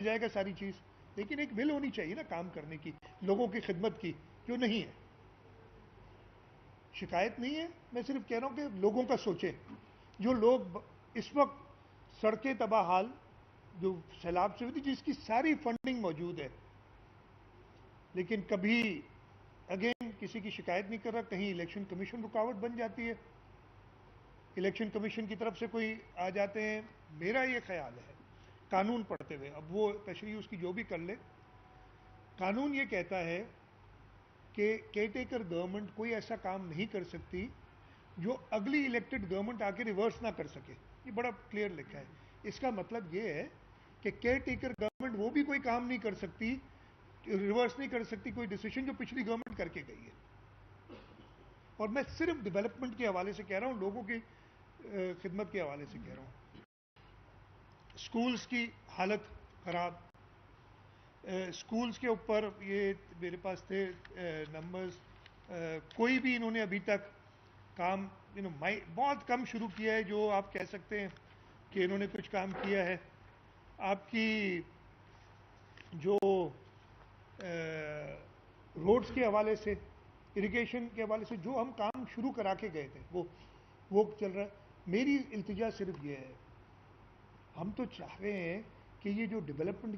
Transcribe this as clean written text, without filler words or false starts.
مل جائے گا ساری چیز. لیکن ایک ول ہونی چاہیے نا کام کرنے کی, لوگوں کی خدمت کی, جو نہیں ہے. شکایت نہیں ہے, میں صرف کہہ رہا ہوں کہ لوگوں کا سوچیں. جو لوگ اس وقت سڑکیں تباہ حال, جو سیلاب سے ہوئی تھی, جس کی ساری فنڈنگ موجود ہے, لیکن کبھی اگین کسی کی شکایت نہیں کر رہا. کہیں الیکشن کمیشن رکاوٹ بن جاتی ہے, الیکشن کمیشن کی طرف سے کوئی آ جاتے ہیں. میرا یہ خیال ہے قانون پڑھتے ہوئے, اب وہ تشریح اس کی جو بھی کر لے, قانون یہ کہتا ہے کہ کیئر ٹیکر گورنمنٹ کوئی ایسا کام نہیں کر سکتی جو اگلی الیکٹڈ گورنمنٹ آ کے ریورس نہ کر سکے. یہ بڑا کلیئر لکھا ہے. اس کا مطلب یہ ہے کہ کیئر ٹیکر گورنمنٹ وہ بھی کوئی کام نہیں کر سکتی, ریورس نہیں کر سکتی کوئی ڈیسیشن جو پچھلی گورنمنٹ کر کے گئی ہے. اور میں صرف ڈیولپمنٹ کے حوالے سے کہہ رہا ہوں, لوگوں کی خدمت کے حوالے سے کہہ رہا ہوں. اسکولز کی حالت خراب, اسکولز کے اوپر یہ میرے پاس تھے نمبرز, کوئی بھی انہوں نے ابھی تک کام بہت کم شروع کیا ہے جو آپ کہہ سکتے ہیں کہ انہوں نے کچھ کام کیا ہے. آپ کی جو روڈز کے حوالے سے, اریگیشن کے حوالے سے جو ہم کام شروع کرا کے گئے تھے وہ چل رہا ہے. میری التجا صرف یہ ہے, ہم تو چاہ رہے ہیں کہ یہ جو ڈیولپمنٹ